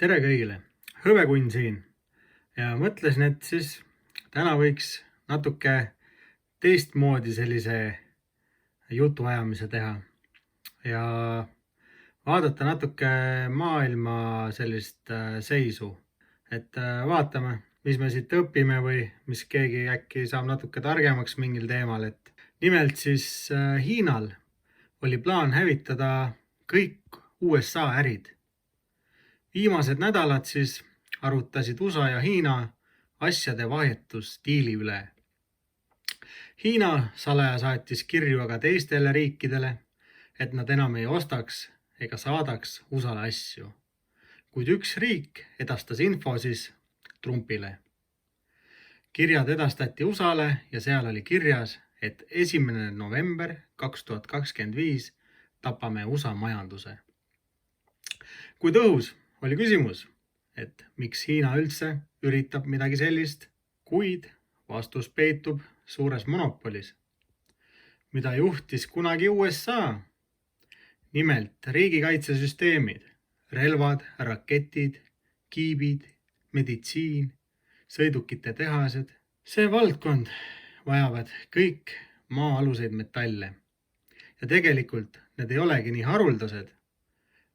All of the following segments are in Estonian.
Tere kõigile! Hõbekunn siin ja mõtlesin, et siis täna võiks natuke teistmoodi sellise jutuajamise teha ja vaadata natuke maailma sellist seisu. Vaatame, mis me siit õpime või mis keegi äkki saab natuke targemaks mingil teemal. Nimelt siis Hiinal oli plaan hävitada kõik USA ärid. Viimased nädalad siis arutasid USA ja Hiina asjade vahetusdiili üle. Hiina salaja saatis kirju aga teistele riikidele, et nad enam ei ostaks ega saadaks USAle asju. Kuid üks riik edastas info siis Trumpile. Kirjad edastati USAle ja seal oli kirjas, et 1. november 2025 tapame USA majanduse. Kuid õhus oli küsimus, et miks Hiina üldse üritab midagi sellist, kuid vastus peitub suures monopolis, mida juhtis kunagi USA. Nimelt riigikaitsesüsteemid, relvad, raketid, kiibid, meditsiin, sõidukite tehased. See valdkond vajavad kõik maa-aluseid metalle. Ja tegelikult need ei olegi nii haruldased,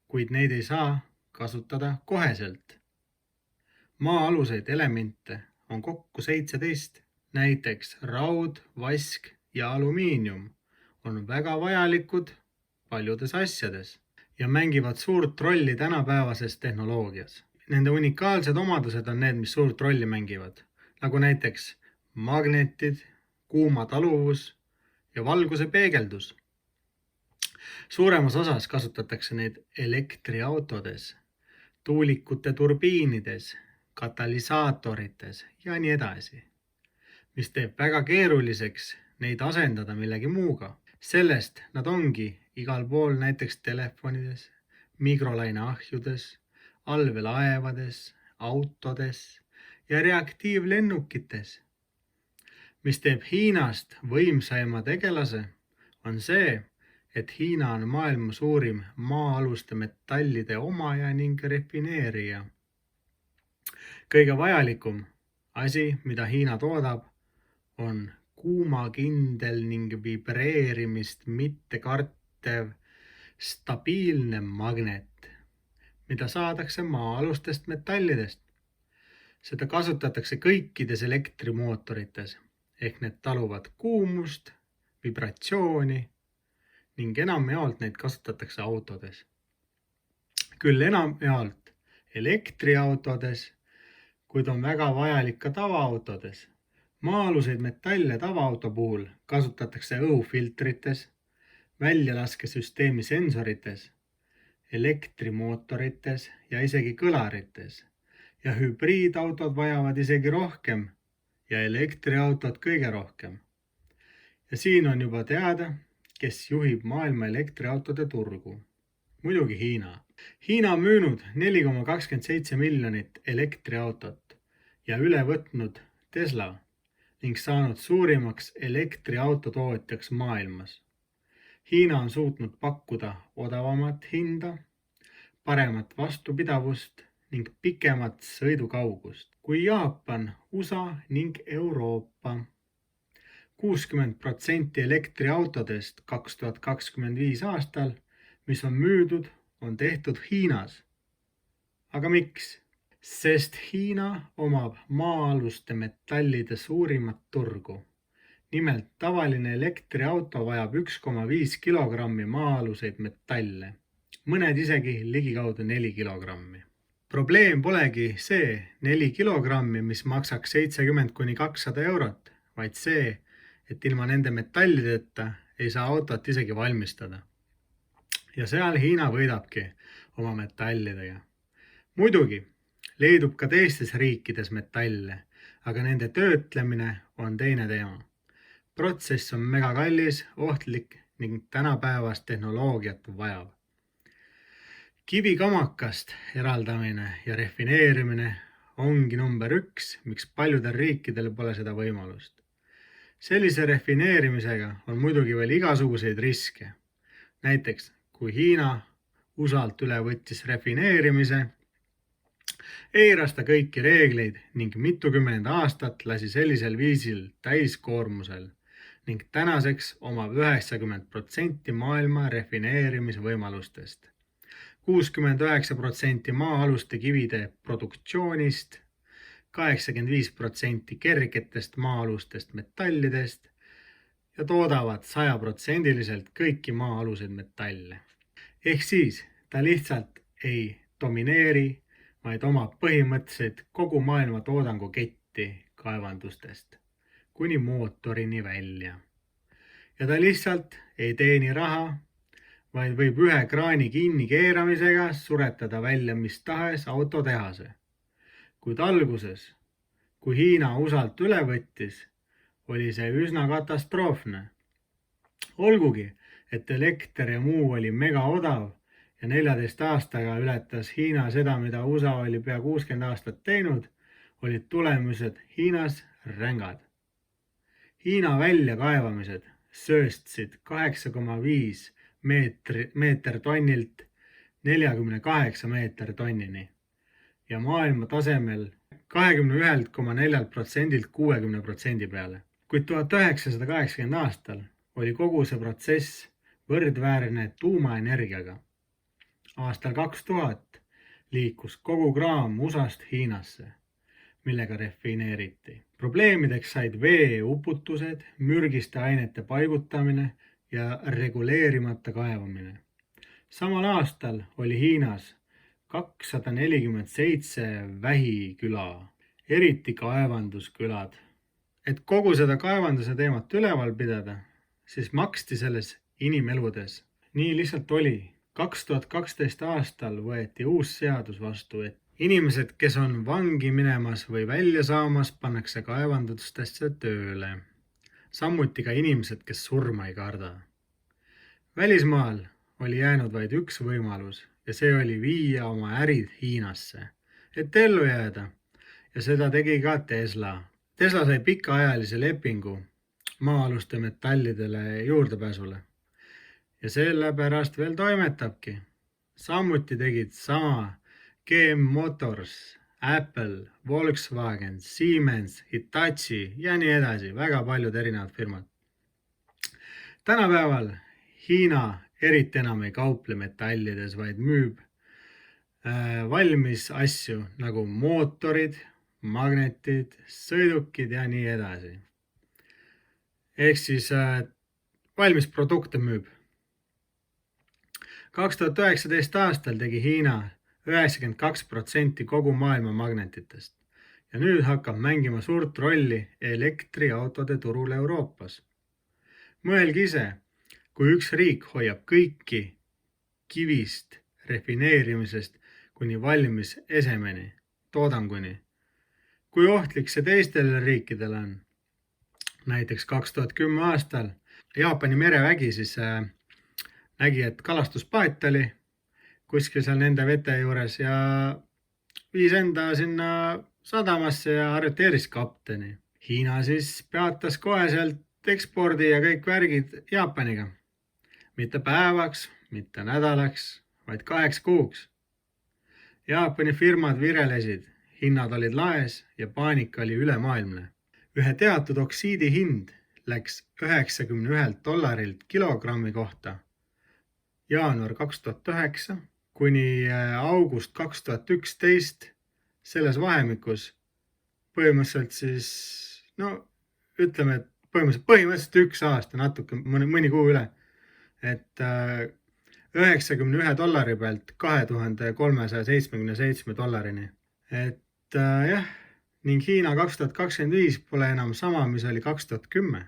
kuid neid ei saa kasutada koheselt. Maa-aluseid elemente on kokku 17, näiteks raud, vask ja alumiinium on väga vajalikud paljudes asjades ja mängivad suurt rolli tänapäevases tehnoloogias. Nende unikaalsed omadused on need, mis suurt rolli mängivad, nagu näiteks magnetid, kuuma taluvus ja valguse peegeldus. Suuremas osas kasutatakse neid elektriautodes, tuulikute turbiinides, katalüsaatorites ja nii edasi, mis teeb väga keeruliseks neid asendada millegi muuga. Sellest nad ongi igal pool, näiteks telefonides, mikrolaineahjudes, allveelaevades, autodes ja reaktiivlennukites. Mis teeb Hiinast võimsaima tegelase, on see, et Hiina on maailma suurim maa-aluste metallide omaja ning refineerija. Kõige vajalikum asi, mida Hiina toodab, on kuumakindel ning vibreerimist mitte kartev stabiilne magnet, mida saadakse maa-alustest metallidest. Seda kasutatakse kõikides elektrimootorites, ehk need taluvad kuumust, vibratsiooni ning enamjaolt neid kasutatakse autodes. Küll enamjaolt elektriautodes, kuid on väga vajalik ka tavaautodes. Maa-aluseid metalle tavaauto puhul kasutatakse õhufiltrites, väljalaskesüsteemi sensorites, elektrimootorites ja isegi kõlarites. Ja hübriidautod vajavad isegi rohkem ja elektriautod kõige rohkem. Ja siin on juba teada, kes juhib maailma elektriautode turgu. Muidugi Hiina. Hiina on müünud 4,27 miljonit elektriautot ja üle võtnud Tesla ning saanud suurimaks elektriautotootjaks maailmas. Hiina on suutnud pakkuda odavamat hinda, paremat vastupidavust ning pikemat sõidukaugust kui Jaapan, USA ning Euroopa. 60% elektriautodest 2025 aastal, mis on müüdud, on tehtud Hiinas. Aga miks? Sest Hiina omab maa-aluste metallide suurimat turgu. Nimelt tavaline elektriauto vajab 1,5 kilogrammi maa-aluseid metalle, mõned isegi ligikaudu 4 kilogrammi. Probleem polegi see 4 kilogrammi, mis maksaks 70–200 eurot, vaid see, et ilma nende metallideta ei saa autot isegi valmistada. Ja seal Hiina võidabki oma metallidega. Muidugi leidub ka teistes riikides metalle, aga nende töötlemine on teine teema. Protsess on mega kallis, ohtlik ning tänapäevast tehnoloogiat vajab. Kivikamakast eraldamine ja refineerimine ongi number 1, miks paljudel riikidel pole seda võimalust. Sellise refineerimisega on muidugi veel igasuguseid riske. Näiteks, kui Hiina USAlt üle võttis refineerimise, Eiras ta kõiki reegleid ning mitukümmend aastat lasi sellisel viisil täiskoormusel ning tänaseks omab 90% maailma refineerimisvõimalustest, 69% maa-aluste kivide produktsioonist, 85% kergetest maa-alustest metallidest ja toodavad 100% kõiki maa-aluseid metalle. Ehk siis ta lihtsalt ei domineeri, vaid omab põhimõtteliselt kogu maailma toodangu ketti kaevandustest kuni mootorini välja. Ja ta lihtsalt ei teeni raha, vaid võib ühe kraani kinni keeramisega suretada välja mis tahes autotehase. Kuid alguses, kui Hiina USA-lt üle võttis, oli see üsna katastroofne. Olgugi, et elekter ja muu oli mega odav ja 14 aastaga ületas Hiina seda, mida USA oli pea 60 aastat teinud, olid tulemused Hiinas rängad. Hiina väljakaevamised sööstsid 8,5 meeter tonnilt 48 meeter tonnini ja maailma tasemel 21,4%-lt 60% peale. Kuid 1980 aastal oli kogu see protsess võrdväärne tuumaenergiaga. Aastal 2000 liikus kogu kraam USA-st Hiinasse, millega refineeriti. Probleemideks said vee uputused, mürgiste ainete paigutamine ja reguleerimata kaevamine. Samal aastal oli Hiinas 247 vähiküla, eriti kaevanduskülad. Et kogu seda kaevanduse teemat üleval pidada, siis maksti selles inimeludes. Nii lihtsalt oli. 2012 aastal võeti uus seadus vastu, et inimesed, kes on vangi minemas või välja saamas, pannakse kaevandustesse tööle. Samuti ka inimesed, kes surma ei karda. Välismaal oli jäänud vaid üks võimalus ja see oli viia oma ärid Hiinasse, et ellu jääda. Ja seda tegi ka Tesla. Tesla sai pikaajalise lepingu maa-aluste metallidele juurdepääsule. Ja sellepärast veel toimetabki. Samuti tegid sama GM Motors, Apple, Volkswagen, Siemens, Hitachi ja nii edasi, väga paljud erinevad firmad. Tänapäeval Hiina eriti enam ei kauple metallides, vaid müüb valmis asju nagu mootorid, magnetid, sõidukid ja nii edasi. Ehk siis valmis produkte müüb. 2019 aastal tegi Hiina 92% kogu maailma magnetitest ja nüüd hakkab mängima suurt rolli elektriautode turul Euroopas. Mõelge ise, kui üks riik hoiab kõiki kivist refineerimisest kuni valmis esemeni, toodanguni. Kui ohtlik see teistele riikidele on? Näiteks 2010 aastal Jaapani merevägi siis nägi, et kalastuspaat oli kuskil seal nende vete juures ja viis enda sinna sadamasse ja arreteeris kapteni. Hiina siis peatas koheselt ekspordi ja kõik värgid Jaapaniga. Mitte päevaks, mitte nädalaks, vaid 8 kuuks. Jaapani firmad virelesid, hinnad olid laes ja paanika oli ülemaailmne. Ühe teatud oksiidi hind läks $91 kilogrammi kohta jaanuar 2009 kuni august 2011 selles vahemikus põhimõtteliselt siis, ütleme, et põhimõtteliselt 1 aasta, natuke mõni kuu üle, et $91 pealt $2377. Et jah, ning Hiina 2025 pole enam sama, mis oli 2010.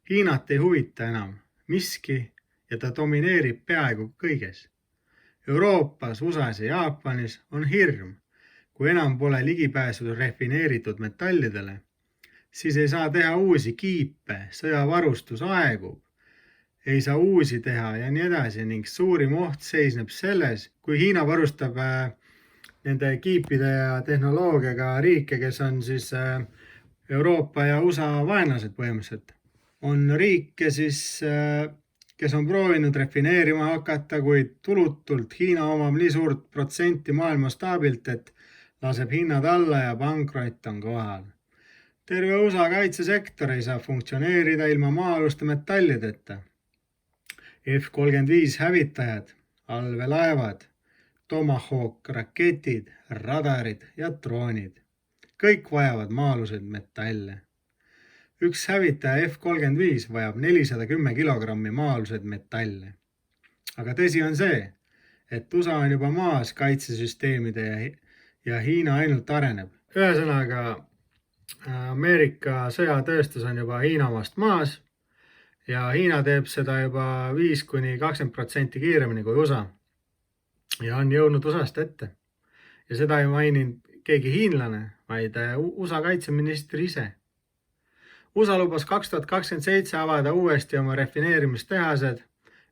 Hiinat ei huvita enam miski ja ta domineerib peaaegu kõiges. Euroopas, USAs ja Jaapanis on hirm. Kui enam pole ligipääsu refineeritud metallidele, siis ei saa teha uusi kiipe, sõjavarustus aegub, ei saa uusi teha ja nii edasi ning suurim oht seisneb selles, kui Hiina varustab nende kiipide ja tehnoloogiaga riike, kes on siis Euroopa ja USA vaenlased põhimõtteliselt. On riike siis, kes on proovinud refineerima hakata, kuid tulutult Hiina omab nii suurt protsenti maailma staabilt, et laseb hinnad alla ja pankrott on kohal. Terve USA kaitsesektor ei saa funktsioneerida ilma maa-aluste metallideta. F-35 hävitajad, allveelaevad, Tomahawk raketid, radarid ja droonid. Kõik vajavad maa-aluseid metalle. Üks hävitaja F-35 vajab 410 kilogrammi maa-aluseid metalle. Aga tõsi on see, et USA on juba maas kaitsesüsteemide ja Hiina ainult areneb. Ühesõnaga, Ameerika sõjatööstus on juba Hiina omast maas ja Hiina teeb seda juba 5–20% kiiremini kui USA ja on jõudnud USA-st ette. Ja seda ei maininud keegi hiinlane, vaid USA kaitseminister ise. USA lubas 2027 avada uuesti oma refineerimistehased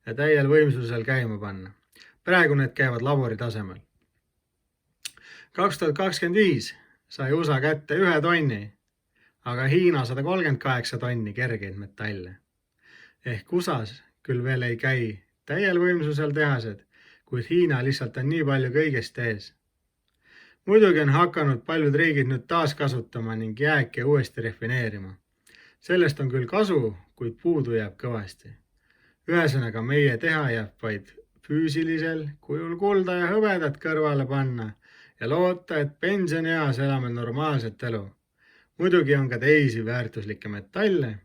ja täiel võimsusel käima panna. Praegu need käivad labori tasemel. 2025 sai USA kätte 1 tonni, aga Hiina 138 tonni kergeid metalle. Ehk USAs küll veel ei käi täiel võimsusel tehased, kuid Hiina lihtsalt on nii palju kõigest ees. Muidugi on hakanud paljud riigid nüüd taas kasutama ning jääke uuesti refineerima. Sellest on küll kasu, kuid puudu jääb kõvasti. Ühesõnaga meie teha jääb vaid füüsilisel kujul kulda ja hõbedat kõrvale panna ja loota, et pensionieas elame normaalset elu. Muidugi on ka teisi väärtuslikke metalle,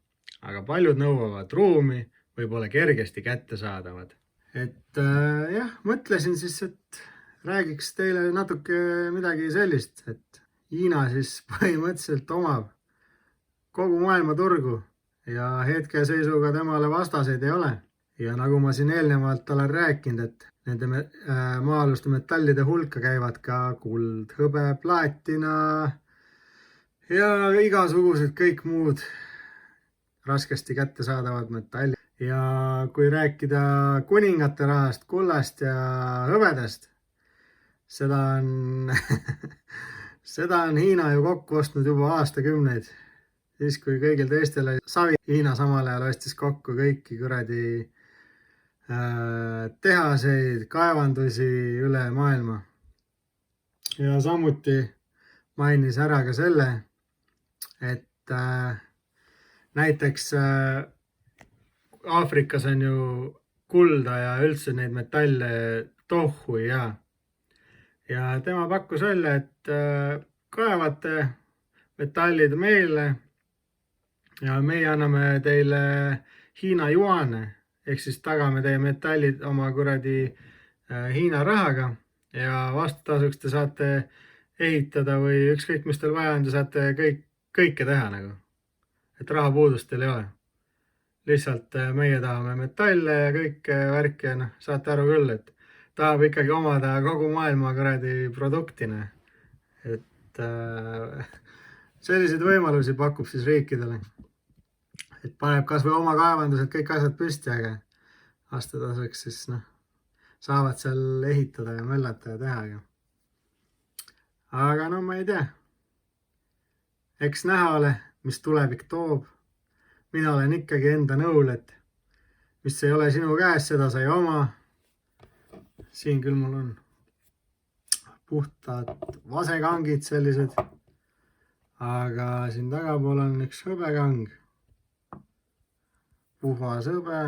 aga paljud nõuavad ruumi või pole kergesti kättesaadavad. Mõtlesin siis, et räägiks teile natuke midagi sellist, et Hiina siis põhimõtteliselt omab kogu maailma turgu ja hetkeseisuga temale vastaseid ei ole. Ja nagu ma siin eelnevalt olen rääkinud, et nende maa-aluste metallide hulka käivad ka kuld, hõbe, plaatina ja igasugused kõik muud raskesti kättesaadavad metallid. Ja kui rääkida kuningate rahast, kullast ja hõbedast, seda on Hiina ju kokku ostnud juba aastakümneid. Siis kui kõigil teistel savi, Hiina samal ajal ostis kokku kõiki kuradi tehaseid, kaevandusi üle maailma. Ja samuti mainis ära ka selle, et näiteks Aafrikas on ju kulda ja üldse neid metalle tohu ja tema pakkus välja, et kaevate metallid meile ja meie anname teile Hiina juane, ehk siis tagame teie metallid oma kuradi Hiina rahaga ja vastutasuks te saate ehitada või ükskõik mis teil vaja on, te saate kõike teha nagu. Et rahapuudust teil ei ole. Lihtsalt meie tahame metalle ja kõike värki ja saate aru küll, et tahab ikkagi omada kogu maailma kuradi produktina. Et selliseid võimalusi pakub siis riikidele. Et paneb kas või oma kaevandused kõik asjad püsti, aga aastataseks siis saavad seal ehitada ja möllata ja teha. Aga ma ei tea. Eks näha ole, mis tulevik toob. Mina olen ikkagi enda nõul, et mis ei ole sinu käes, seda sai oma. Siin küll mul on puhtad vasekangid sellised, aga siin tagapool on üks hõbekang. Puhas hõbe,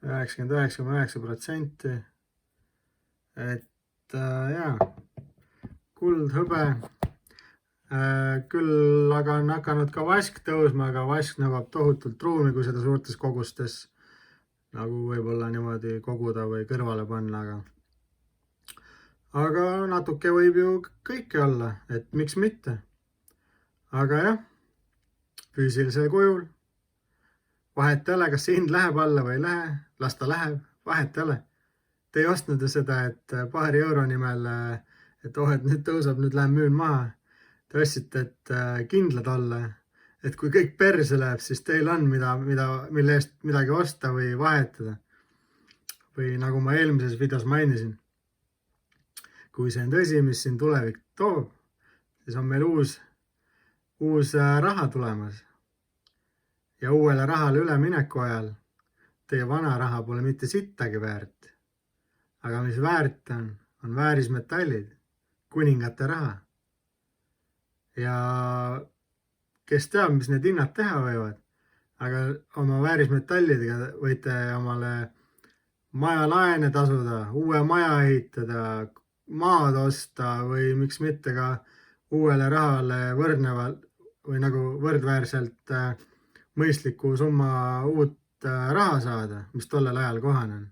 99,9%. Et kuld, hõbe. Küll aga on hakanud ka vask tõusma, aga vask nõuab tohutult ruumi, kui seda suurtes kogustes nagu võib-olla niimoodi koguda või kõrvale panna. Aga natuke võib ju kõike olla, et miks mitte. Aga jah, füüsilisel kujul. Vahet ei ole, kas see hind läheb alla või ei lähe, las ta läheb, vahet ei ole. Te ei ostnud ju seda, et paari euro nimel, et nüüd tõuseb, nüüd lähen müün maha. Te ostsite, et kindlad olla, et kui kõik perse läheb, siis teil on mille eest midagi osta või vahetada. Või nagu ma eelmises videos mainisin, kui see on tõsi, mis siin tulevik toob, siis on meil uus raha tulemas. Ja uuele rahale ülemineku ajal teie vana raha pole mitte sittagi väärt. Aga mis väärt on väärismetallid. kuningate raha. Ja kes teab, mis need hinnad teha võivad, aga oma väärismetallidega võite omale majalaene tasuda, uue maja ehitada, maad osta või miks mitte ka uuele rahale võrdnevalt või nagu võrdväärselt mõistliku summa uut raha saada, mis tollel ajal kohane on.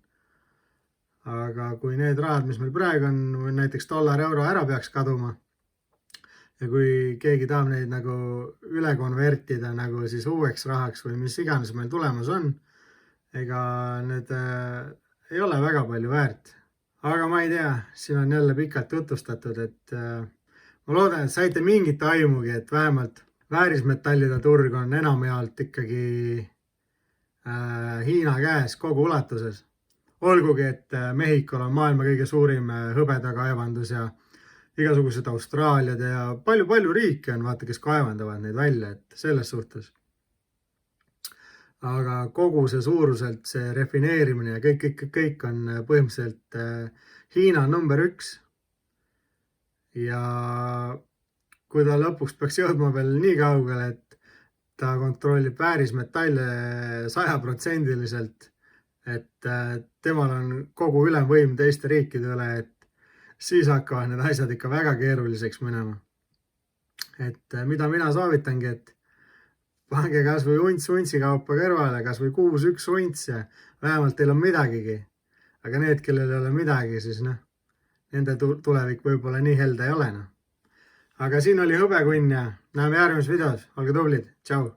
Aga kui need rahad, mis meil praegu on, näiteks dollar, euro ära peaks kaduma ja kui keegi tahab neid nagu üle konvertida nagu siis uueks rahaks või mis iganes meil tulemas on, ega need ei ole väga palju väärt. Aga ma ei tea, siin on jälle pikalt jutustatud, et ma loodan, et saite mingit aimugi, et vähemalt väärismetallide turg on enamjaolt ikkagi Hiina käes kogu ulatuses. Olgugi, et Mehhikol on maailma kõige suurim hõbedakaevandus ja igasugused Austraaliad ja palju riike on, vaata, kes kaevandavad neid välja, et selles suhtes. Aga kogu see suuruselt, see refineerimine ja kõik on põhimõtteliselt Hiina number 1. Ja kui ta lõpuks peaks jõudma veel nii kaugele, et ta kontrollib väärismetalle 100%, et temal on kogu ülemvõim teiste riikide üle, et siis hakkavad need asjad ikka väga keeruliseks minema. Et mida mina soovitangi, et pange kas või untsi kaupa kõrvale, kas või 6 1 unts ja vähemalt teil on midagigi. Aga need, kellel ei ole midagi, siis nende tulevik võib-olla nii helde ei ole. Aga siin oli hõbekunn ja näeme järgmises videos. Olge tublid. Tšau!